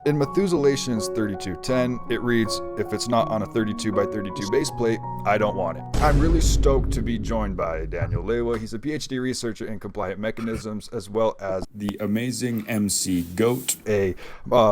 In Methuselation's 3210, it reads, if it's not on a 32 by 32 base plate, I don't want it. I'm really stoked to be joined by Daniel Lewa. He's a PhD researcher in compliant mechanisms, as well as the amazing MC Goat, a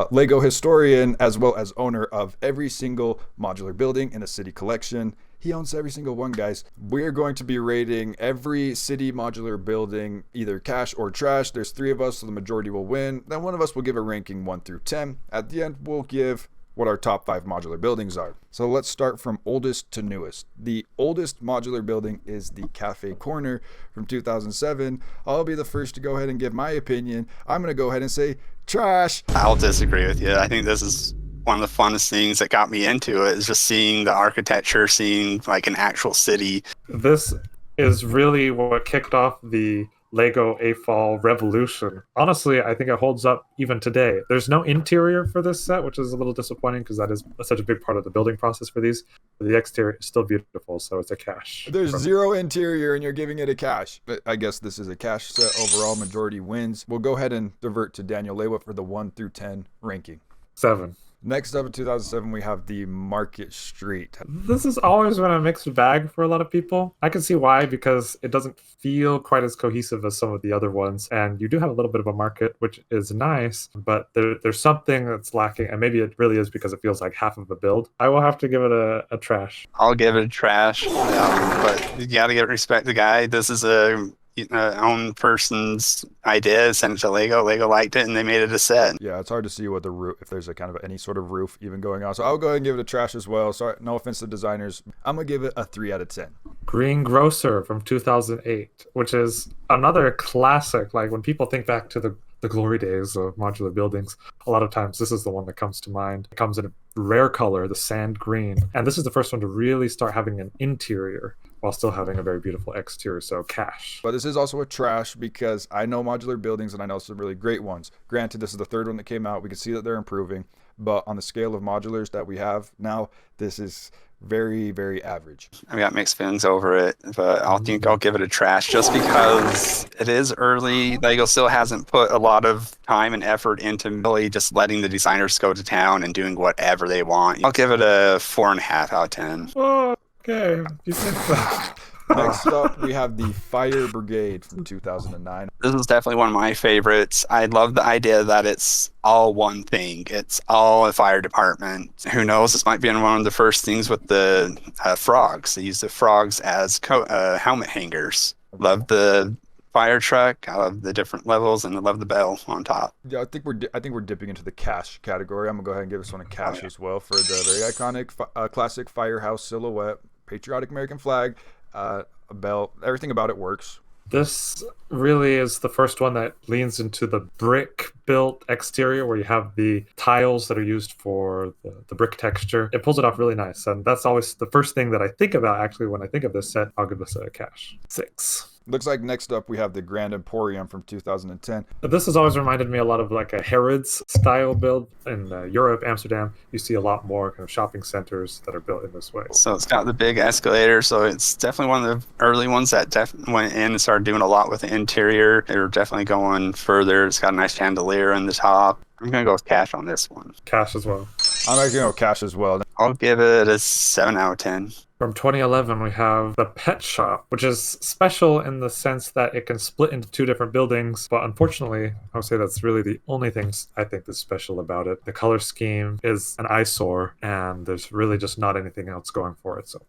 Lego historian, as well as owner of every single modular building in a city collection. He owns every single one, guys. We're going to be rating every city modular building, either cash or trash. There's 3 of us, so the majority will win. Then one of us will give a ranking 1 through 10. At the end, we'll give what our top 5 modular buildings are. So let's start from oldest to newest. The oldest modular building is the Cafe Corner from 2007. I'll be the first to go ahead and give my opinion. I'm going to go ahead and say trash. I'll disagree with you. I think this is one of the funnest things that got me into it, is just seeing the architecture, seeing like an actual city. This is really what kicked off the Lego AFOL revolution. Honestly, I think it holds up even today. There's no interior for this set, which is a little disappointing because that is such a big part of the building process for these. But the exterior is still beautiful, so it's a cash. There's 0 interior and you're giving it a cash. But I guess this is a cash set overall. Majority wins. We'll go ahead and divert to Daniel Lewa for the 1 through 10 ranking. 7. Next up in 2007, we have the Market Street. This has always been a mixed bag for a lot of people. I can see why, because it doesn't feel quite as cohesive as some of the other ones. And you do have a little bit of a market, which is nice, but there's something that's lacking. And maybe it really is because it feels like half of a build. I will have to give it a trash. I'll give it a trash, but you gotta give respect to the guy. This is a own person's idea, sent it to Lego. Lego liked it and they made it a set. Yeah, it's hard to see what the roof, if there's a kind of any sort of roof even going on. So I'll go ahead and give it a trash as well. Sorry, no offense to designers. I'm gonna give it a 3 out of 10. Green Grocer from 2008, which is another classic. Like when people think back to the glory days of modular buildings, a lot of times this is the one that comes to mind. It comes in a rare color, the sand green. And this is the first one to really start having an interior while still having a very beautiful exterior, so cash. But this is also a trash because I know modular buildings and I know some really great ones. Granted, this is the 3rd one that came out. We can see that they're improving, but on the scale of modulars that we have now, this is very, very average. I got mixed feelings over it, but I'll give it a trash just because it is early. Lego still hasn't put a lot of time and effort into really just letting the designers go to town and doing whatever they want. I'll give it a 4.5 out of 10. Oh, okay. You think that. Next up, we have the Fire Brigade from 2009. This is definitely one of my favorites. I love the idea that it's all one thing. It's all a fire department. Who knows? This might be one of the first things with the frogs. They use the frogs as helmet hangers. Love the fire truck. I love the different levels, and I love the bell on top. Yeah, I think we're dipping into the cash category. I'm gonna go ahead and give this one a cash as well for the very iconic classic firehouse silhouette, patriotic American flag. A bell, everything about it works. This really is the first one that leans into the brick built exterior where you have the tiles that are used for the brick texture. It pulls it off really nice, and that's always the first thing that I think about actually when I think of this set. I'll give this a cash. 6. Looks like next up we have the Grand Emporium from 2010. This has always reminded me a lot of like a Harrods style build in Europe, Amsterdam. You see a lot more kind of shopping centers that are built in this way. So it's got the big escalator, so it's definitely one of the early ones that definitely went in and started doing a lot with the interior. They were definitely going further. It's got a nice chandelier on the top. I'm going to go with cash on this one. Cash as well. I'm actually going to go cash as well. I'll give it a 7 out of 10. From 2011, we have the Pet Shop, which is special in the sense that it can split into 2 different buildings. But unfortunately, I would say that's really the only thing I think that's special about it. The color scheme is an eyesore, and there's really just not anything else going for it. So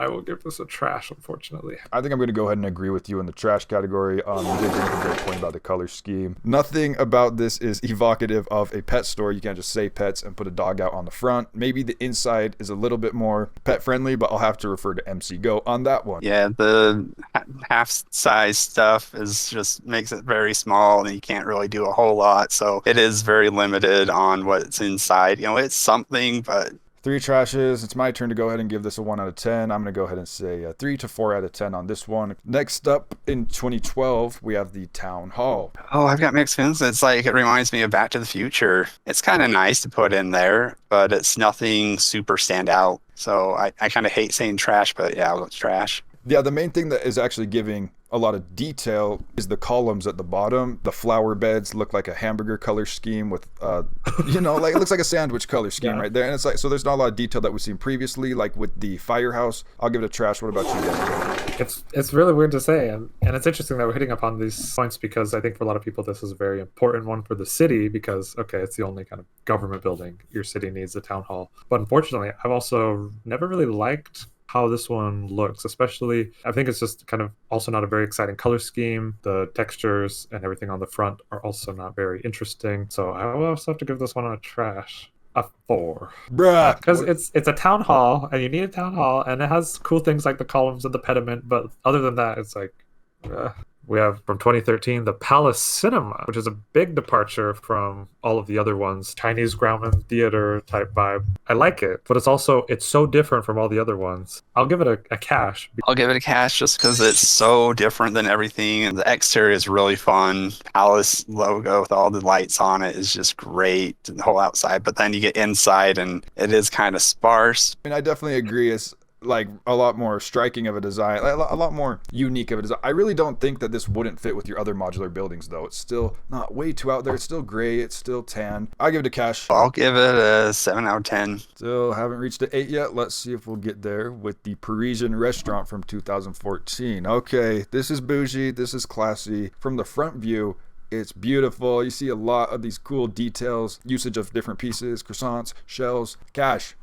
I will give this a trash, unfortunately. I think I'm going to go ahead and agree with you in the trash category. You did make a great point about the color scheme. Nothing about this is evocative of a pet store. You can't just say pets and put a dog out on the front. Maybe the inside is a little bit more pet friendly, but I'll have to refer to MC Go on that one. Yeah, the half-size stuff is just makes it very small, and you can't really do a whole lot. So it is very limited on what's inside. You know, it's something, but 3 trashes. It's my turn to go ahead and give this a 1 out of 10. I'm going to go ahead and say a 3 to 4 out of 10 on this one. Next up in 2012, we have the Town Hall. Oh, I've got mixed feelings. It's like it reminds me of Back to the Future. It's kind of nice to put in there, but it's nothing super standout. So I kind of hate saying trash, but yeah, I'll go with trash. Yeah, the main thing that is actually giving a lot of detail is the columns at the bottom. The flower beds look like a hamburger color scheme with, like it looks like a sandwich color scheme right there. And it's like, so there's not a lot of detail that we've seen previously, like with the firehouse. I'll give it a trash. What about you guys? It's really weird to say, and it's interesting that we're hitting upon these points because I think for a lot of people this is a very important one for the city because, okay, it's the only kind of government building your city needs, a town hall. But unfortunately, I've also never really liked how this one looks, especially I think it's just kind of also not a very exciting color scheme. The textures and everything on the front are also not very interesting. So I will also have to give this one a trash. A 4. Bruh. Because it's a town hall and you need a town hall and it has cool things like the columns and the pediment, but other than that it's like we have from 2013 the Palace Cinema, which is a big departure from all of the other ones. Chinese Grauman theater type vibe. I like it, but it's so different from all the other ones. I'll give it a cash. I'll give it a cash just because it's so different than everything. And the exterior is really fun. Palace logo with all the lights on it is just great. The whole outside, but then you get inside and it is kind of sparse. I mean, I definitely agree. It's like a lot more striking of a design, a lot more unique of a design. I really don't think that this wouldn't fit with your other modular buildings, though. It's still not way too out there. It's still gray. It's still tan. I'll give it a cash. I'll give it a 7 out of 10. Still haven't reached the 8 yet. Let's see if we'll get there with the Parisian Restaurant from 2014. Okay, this is bougie. This is classy. From the front view, it's beautiful. You see a lot of these cool details, usage of different pieces, croissants, shells. Cash.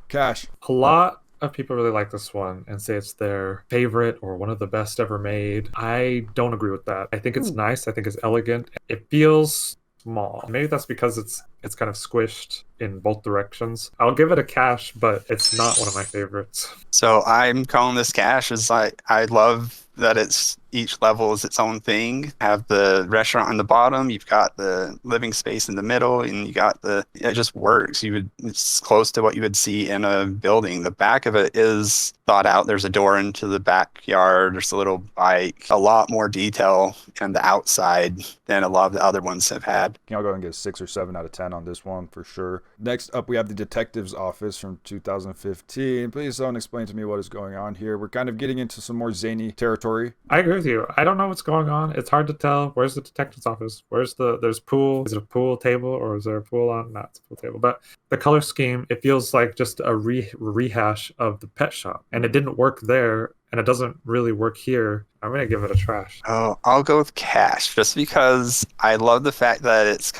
A lot of people really like this one and say it's their favorite or one of the best ever made. I don't agree with that. I think it's nice. I think it's elegant. It feels small. Maybe that's because it's kind of squished in both directions. I'll give it a cash, but it's not one of my favorites. So I'm calling this cash. Is I love that it's each level is its own thing. Have the restaurant on the bottom, you've got the living space in the middle, and you got it just works. It's close to what you would see in a building. The back of it is thought out. There's a door into the backyard. There's a little bike. A lot more detail in the outside than a lot of the other ones have had. I'll go and get a 6 or 7 out of 10 on this one for sure. Next up, we have the detective's office from 2015. Please don't explain to me what is going on here. We're kind of getting into some more zany territory. I agree with you. I don't know what's going on. It's hard to tell. Where's the detective's office? There's pool. Is it a pool table or is there a pool on? No, it's a pool table. But the color scheme, it feels like just a rehash of the pet shop. And it didn't work there. And it doesn't really work here. I'm going to give it a trash. Oh, I'll go with cash just because I love the fact that it's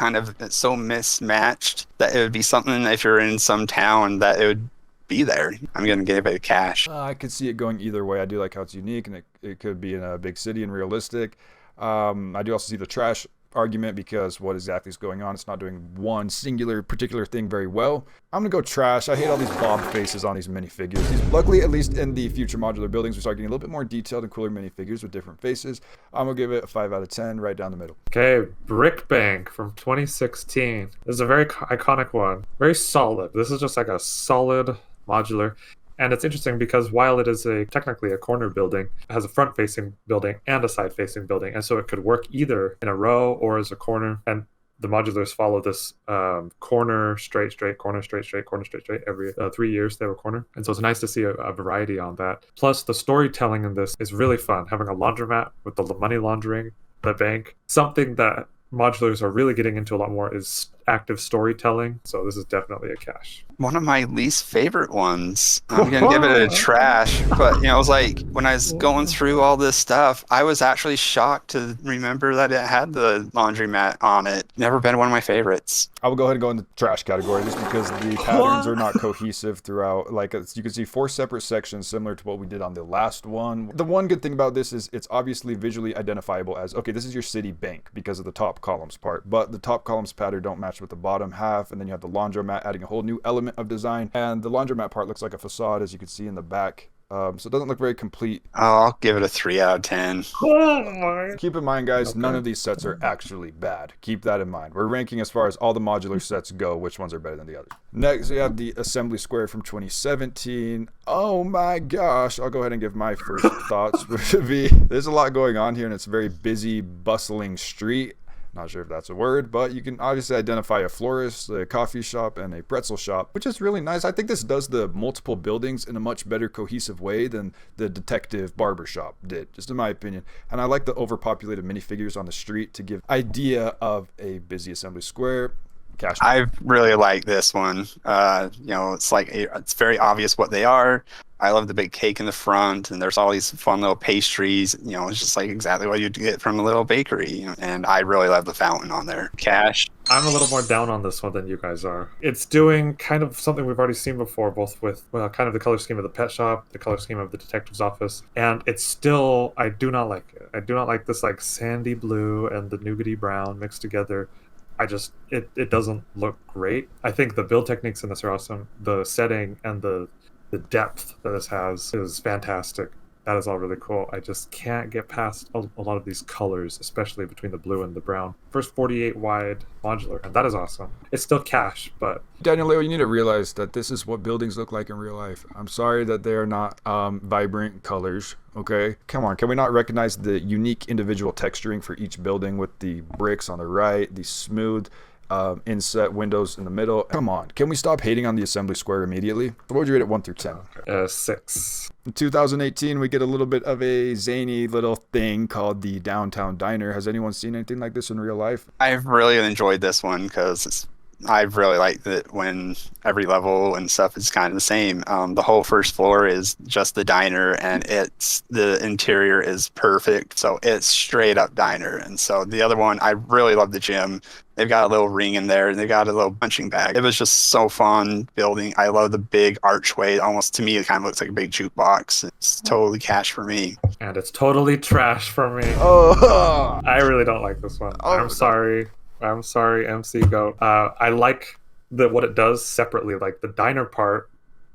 so mismatched that it would be something if you're in some town that it would be there. I'm going to give it a cash. I could see it going either way. I do like how it's unique and it could be in a big city and realistic. I do also see the trash argument because what exactly is going on? It's not doing one singular particular thing very well. I'm gonna go trash. I hate all these bob faces on these minifigures. Luckily, at least in the future modular buildings, we start getting a little bit more detailed and cooler minifigures with different faces. I'm gonna give it a 5 out of 10, right down the middle. Okay, Brick Bank from 2016. This is a very iconic one. Very solid. This is just like a solid modular. And it's interesting because while it is technically a corner building, it has a front-facing building and a side-facing building. And so it could work either in a row or as a corner. And the modulars follow this corner, straight, corner, straight. Every 3 years they have a corner. And so it's nice to see a variety on that. Plus, the storytelling in this is really fun. Having a laundromat with the money laundering, the bank. Something that modulars are really getting into a lot more is active storytelling. So this is definitely a cash. One of my least favorite ones. I'm going to give it a trash. But, it was like when I was going through all this stuff, I was actually shocked to remember that it had the laundromat on it. Never been one of my favorites. I will go ahead and go in the trash category just because the patterns are not cohesive throughout. Like you can see 4 separate sections similar to what we did on the last one. The one good thing about this is it's obviously visually identifiable as, okay, this is your city bank because of the top columns part. But the top columns pattern don't match with the bottom half. And then you have the laundromat adding a whole new element of design, and the laundromat part looks like a facade, as you can see in the back. So it doesn't look very complete. I'll give it a 3 out of 10. Keep in mind, guys, none of these sets are actually bad. Keep that in mind. We're ranking as far as all the modular sets go, which ones are better than the others. Next, we have the Assembly Square from 2017. Oh my gosh. I'll go ahead and give my first thoughts, which would be, there's a lot going on here, and it's a very busy, bustling street. Not sure if that's a word, but you can obviously identify a florist, a coffee shop, and a pretzel shop, which is really nice. I think this does the multiple buildings in a much better cohesive way than the detective barber shop did, just in my opinion. And I like the overpopulated minifigures on the street to give idea of a busy assembly square. Cash. I really like this one. It's like it's very obvious what they are. I love the big cake in the front, and there's all these fun little pastries. It's just like exactly what you'd get from a little bakery. And I really love the fountain on there. Cash. I'm a little more down on this one than you guys are. It's doing kind of something we've already seen before, both with kind of the color scheme of the pet shop, the color scheme of the detective's office, and it's still, I do not like it. I do not like this like sandy blue and the nougaty brown mixed together. It doesn't look great. I think the build techniques in this are awesome. The setting and the depth that this has is fantastic. That is all really cool. I just can't get past a lot of these colors, especially between the blue and the brown. First 48 wide modular, and that is awesome. It's still cash, but... Daniel Leo, you need to realize that this is what buildings look like in real life. I'm sorry that they are not vibrant colors, okay? Come on, can we not recognize the unique individual texturing for each building with the bricks on the right, the smooth inset windows in the middle? Come on, can we stop hating on the assembly square immediately? What would you rate it 1 through 10? 6. In 2018, we get a little bit of a zany little thing called the Downtown Diner. Has anyone seen anything like this in real life? I've really enjoyed this one because I've really liked it when every level and stuff is kind of the same. The whole first floor is just the diner, and the interior is perfect. So it's straight up diner. And so the other one, I really love the gym. They've got a little ring in there, and they got a little punching bag. It was just so fun building. I love the big archway. Almost to me, it kind of looks like a big jukebox. It's totally cash for me. And it's totally trash for me. Oh, I really don't like this one. Oh, I'm sorry, MC Goat. I like what it does separately. Like the diner part,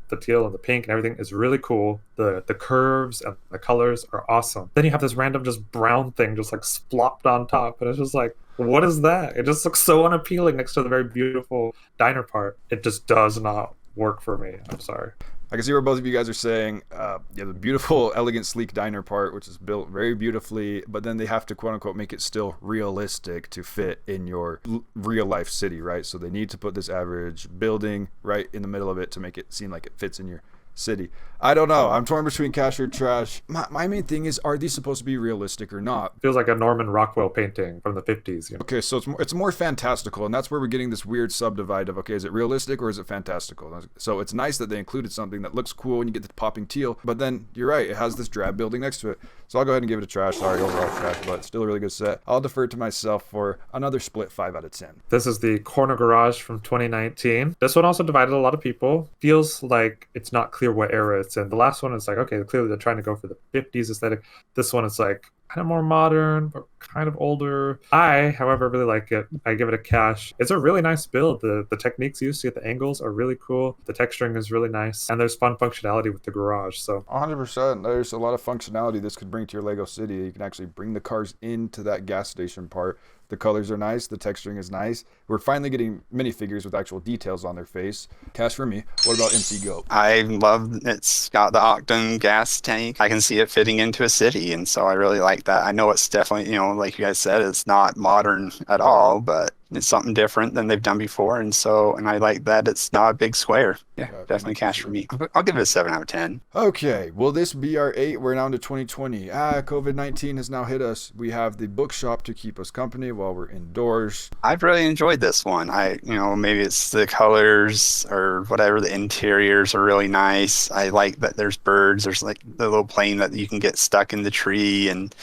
the teal and the pink and everything is really cool. The curves and the colors are awesome. Then you have this random just brown thing just like splopped on top, and it's just like, what is that? It just looks so unappealing next to the very beautiful diner part. It just does not work for me. I'm sorry. I can see where both of you guys are saying, the beautiful, elegant, sleek diner part, which is built very beautifully, but then they have to, quote unquote, make it still realistic to fit in your real life city, right? So they need to put this average building right in the middle of it to make it seem like it fits in your city. I don't know. I'm torn between cash or trash. My main thing is, are these supposed to be realistic or not? Feels like a Norman Rockwell painting from the 50s. Okay, so it's more fantastical, and that's where we're getting this weird subdivide of, okay, is it realistic or is it fantastical? So it's nice that they included something that looks cool and you get the popping teal, but then you're right, it has this drab building next to it. So I'll go ahead and give it a trash. Sorry, overall trash, but still a really good set. I'll defer to myself for another split 5 out of 10. This is the corner garage from 2019. This one also divided a lot of people. Feels like it's not clear what era it's in. The last one is like, okay, clearly they're trying to go for the 50s aesthetic. This one is like kind of more modern, but kind of older. I, however, really like it. I give it a cash. It's a really nice build. The techniques used to get the angles are really cool. The texturing is really nice. And there's fun functionality with the garage. So 100%. There's a lot of functionality this could bring to your Lego city. You can actually bring the cars into that gas station part. The colors are nice. The texturing is nice. We're finally getting minifigures with actual details on their face. Cash for me. What about MC Go? I love it's got the octane gas tank. I can see it fitting into a city, and so I really like that. I know it's definitely, like you guys said, it's not modern at all, but it's something different than they've done before, and I like that it's not a big square. Yeah, definitely cash for me. I'll give it a 7 out of 10. Okay, will this be our 8? We're now into 2020. COVID-19 has now hit us. We have the bookshop to keep us company while we're indoors. I've really enjoyed this one. Maybe it's the colors or whatever. The interiors are really nice. I like that there's birds. There's like the little plane that you can get stuck in the tree, and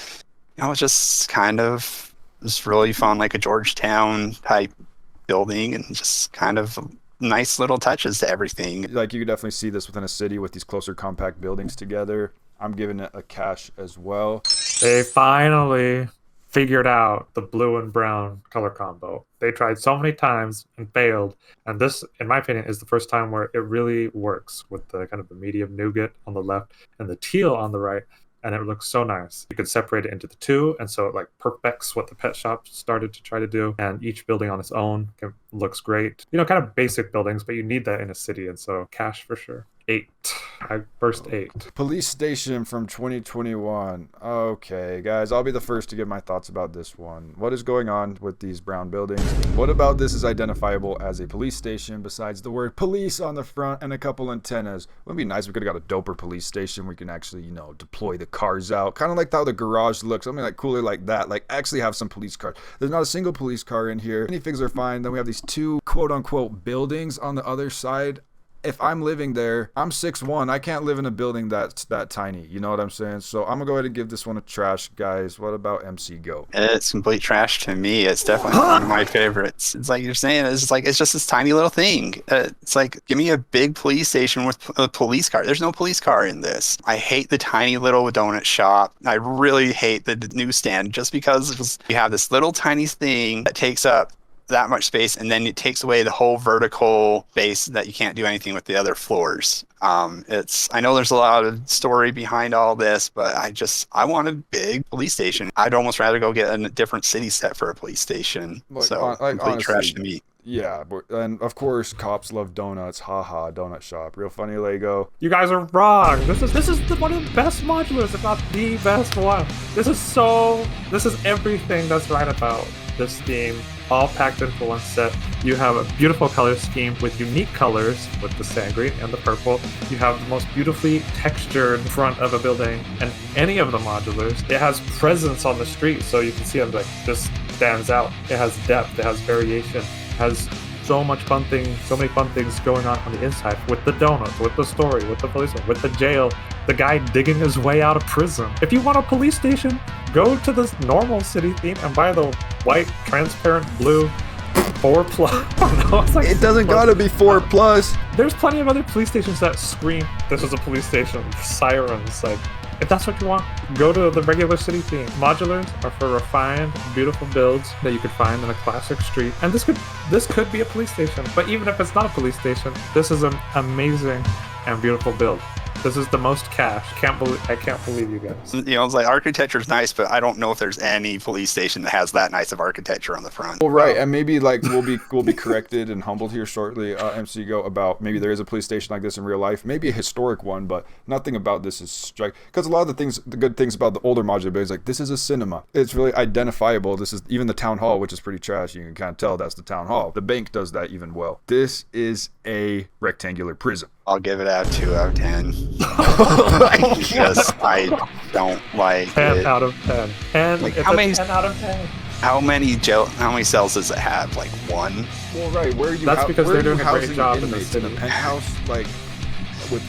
it's just kind of it's really fun, like a Georgetown type building, and just kind of nice little touches to everything. Like you could definitely see this within a city with these closer compact buildings together. I'm giving it a cash as well. They finally figured out the blue and brown color combo. They tried so many times and failed, and this, in my opinion, is the first time where it really works with the kind of the medium nougat on the left and the teal on the right. And it looks so nice. You can separate it into the two, and so it like perfects what the pet shop started to try to do. And each building on its own looks great. Kind of basic buildings, but you need that in a city, and so cash for sure. 8. First 8. Police Station from 2021. Okay, guys, I'll be the first to give my thoughts about this one. What is going on with these brown buildings? What about this is identifiable as a police station besides the word police on the front and a couple antennas? Wouldn't it be nice if we could have got a doper police station where we can actually, deploy the cars out? Kind of like how the garage looks, something like cooler like that. Like actually have some police cars. There's not a single police car in here. Minifigs are fine. Then we have these two quote unquote buildings on the other side. If I'm living there, I'm 6'1". I can't live in a building that's that tiny. You know what I'm saying? So I'm gonna go ahead and give this one a trash, guys. What about MC Go? It's complete trash to me. It's definitely one of my favorites. It's like you're saying, it's just this tiny little thing. It's like, give me a big police station with a police car. There's no police car in this. I hate the tiny little donut shop. I really hate the newsstand just because you have this little tiny thing that takes up that much space, and then it takes away the whole vertical space that you can't do anything with the other floors. I know there's a lot of story behind all this, but I want a big police station. I'd almost rather go get a different city set for a police station. Complete honestly, trash to me. Yeah, and of course, cops love donuts. Haha, donut shop. Real funny, Lego. You guys are wrong. This is one of the best modulars, if not the best one. This is everything that's right about this theme, all packed into one set. You have a beautiful color scheme with unique colors with the sand green and the purple. You have the most beautifully textured front of a building and any of the modulars. It has presence on the street, so you can see them like this stands out. It has depth, it has variation, it has so many fun things going on the inside, with the donuts, with the story, with the policeman, with the jail, the guy digging his way out of prison. If you want a police station, go to this normal city theme and buy the white, transparent blue 4+. No, it doesn't gotta be 4+. There's plenty of other police stations that scream, this is a police station, sirens, like, if that's what you want, go to the regular city theme. Modulars are for refined, beautiful builds that you could find in a classic street. And this could be a police station. But even if it's not a police station, this is an amazing and beautiful build. This is the most cash. I can't believe you guys. It's like architecture is nice, but I don't know if there's any police station that has that nice of architecture on the front. Well, right, and maybe like we'll be corrected and humbled here shortly, MC Go, about maybe there is a police station like this in real life, maybe a historic one, but nothing about this is striking. Because a lot of the good things about the older modular buildings, like this is a cinema. It's really identifiable. This is even the town hall, which is pretty trash. You can kind of tell that's the town hall. The bank does that even well. This is a rectangular prison. I'll give it a 2 out of 10. Because I don't like 10 it. out of 10. And Like, it's how a many- 10 out of 10. How many cells does it have? Like 1? Well, right. Where are you? That's because where they're are you doing a great housing job in the inmates? city. In a penthouse, like with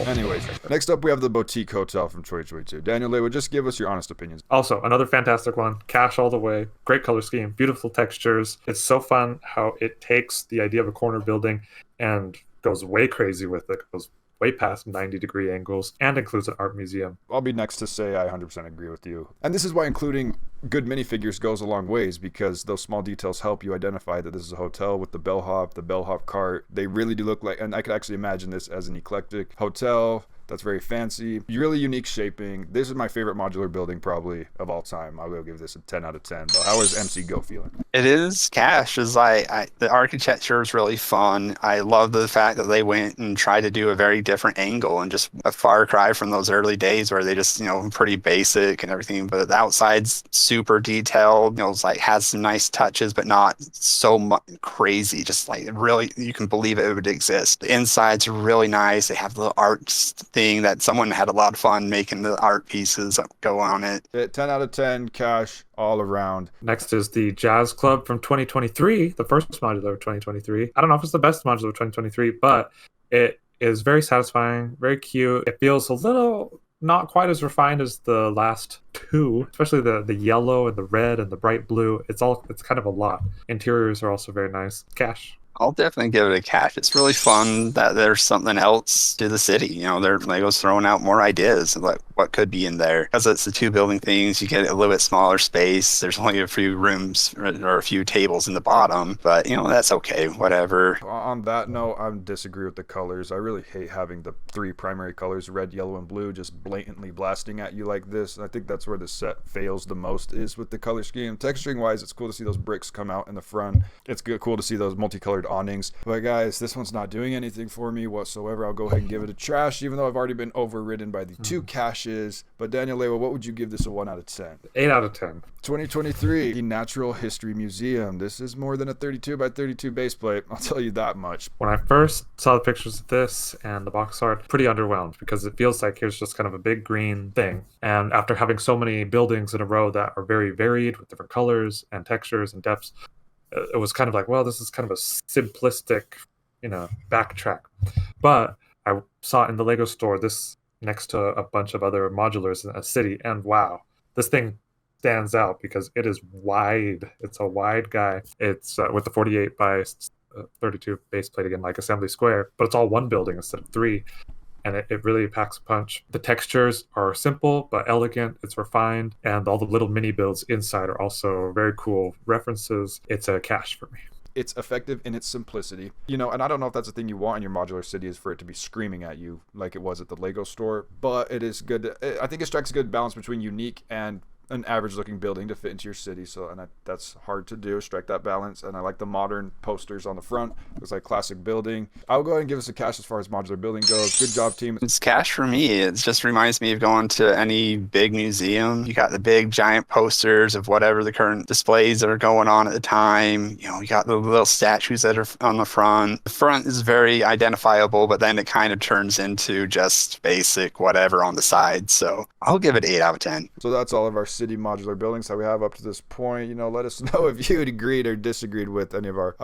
Anyways, next up we have the Boutique Hotel from 2022. Daniel Lewa, just give us your honest opinions. Also, another fantastic one. Cash all the way. Great color scheme. Beautiful textures. It's so fun how it takes the idea of a corner building and goes way crazy with it. Goes way past 90-degree angles and includes an art museum. I'll be next to say I 100% agree with you. And this is why including good minifigures goes a long ways, because those small details help you identify that this is a hotel with the bellhop cart. They really do look like, and I could actually imagine this as an eclectic hotel that's very fancy, really unique shaping. This is my favorite modular building probably of all time. I will give this a 10 out of 10. But how is MC Go feeling? It is cash. Is the architecture is really fun. I love the fact that they went and tried to do a very different angle and just a far cry from those early days where they just, pretty basic and everything. But the outside's super detailed. It's like has some nice touches, but not so much crazy. Just like really, you can believe it would exist. The inside's really nice. They have the art thing that someone had a lot of fun making the art pieces go on it. 10 out of 10, cash all around. Next is the Jazz Club from 2023, the first modular of 2023. I don't know if it's the best modular of 2023, but it is very satisfying, very cute. It feels a little not quite as refined as the last two, especially the yellow and the red and the bright blue. It's kind of a lot. Interiors are also very nice. Cash. I'll definitely give it a cash. It's really fun that there's something else to the city. Lego's throwing out more ideas of what could be in there. Because it's the two building things, you get a little bit smaller space. There's only a few rooms or a few tables in the bottom, but that's okay. Whatever. On that note, I disagree with the colors. I really hate having the three primary colors, red, yellow, and blue, just blatantly blasting at you like this. I think That's where the set fails the most, is with the color scheme. Texturing wise, it's cool to see those bricks come out in the front. It's cool to see those multicolored awnings. But guys, this one's not doing anything for me whatsoever. I'll go ahead and give it a trash, even though I've already been overridden by the 2 caches. But Daniel Lewa, what would you give this a 1 out of 10? 8 out of 10. 2023, the Natural History Museum. This is more than a 32 by 32 base plate. I'll tell you that much. When I first saw the pictures of this and the box art, pretty underwhelmed because it feels like here's just kind of a big green thing. And after having so many buildings in a row that are very varied with different colors and textures and depths, it was kind of like, well, this is kind of a simplistic, backtrack. But I saw in the Lego store this next to a bunch of other modulars in a city, and wow, this thing stands out because it is wide. It's a wide guy. It's with the 48 by 32 base plate, again, like Assembly Square, but it's all one building instead of 3. And it really packs a punch. The textures are simple but elegant. It's refined, and all the little mini builds inside are also very cool references. It's a cache for me. It's effective in its simplicity. And I don't know if that's the thing you want in your modular city, is for it to be screaming at you like it was at the Lego store, but it is good. I think it strikes a good balance between unique and an average looking building to fit into your city. That's hard to do, strike that balance. And I like the modern posters on the front. Looks like classic building. I'll go ahead and give us a cache as far as modular building goes. Good job, team. It's cash for me. It just reminds me of going to any big museum. You got the big giant posters of whatever the current displays that are going on at the time. You got the little statues that are on the front. The front is very identifiable, but then it kind of turns into just basic whatever on the side. So I'll give it 8 out of 10. So that's all of our city modular buildings that we have up to this point. Let us know if you agreed or disagreed with any of our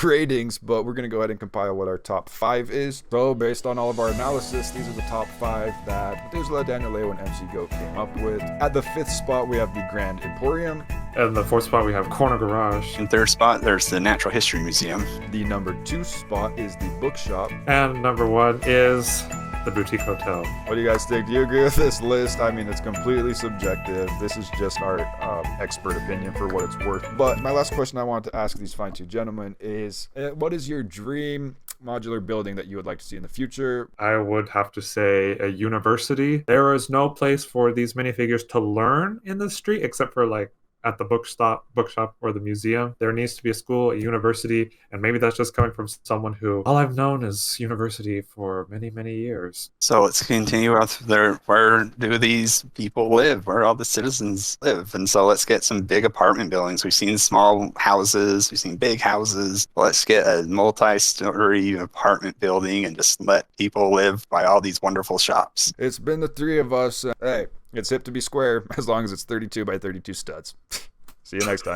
ratings, but we're going to go ahead and compile what our top 5 is. So based on all of our analysis, these are the top 5 that Methuselah, Daniel Leo, and MC Goat came up with. At the 5th spot, we have the Grand Emporium. And the 4th spot, we have Corner Garage. In 3rd spot, there's the Natural History Museum. The number 2 spot is the Bookshop. And number 1 is the Boutique Hotel. What do you guys think? Do you agree with this list? I mean, it's completely subjective. This is just our expert opinion for what it's worth. But my last question I wanted to ask these fine 2 gentlemen is, what is your dream modular building that you would like to see in the future? I would have to say a university. There is no place for these minifigures to learn in the street except for at the bookshop or the museum. There needs to be a school, a university, and maybe that's just coming from someone who all I've known is university for many, many years. So let's continue out there. Where do these people live? Where all the citizens live? And so let's get some big apartment buildings. We've seen small houses, we've seen big houses. Let's get a multi-story apartment building and just let people live by all these wonderful shops. It's been the 3 of us. Hey, it's hip to be square as long as it's 32 by 32 studs. See you next time.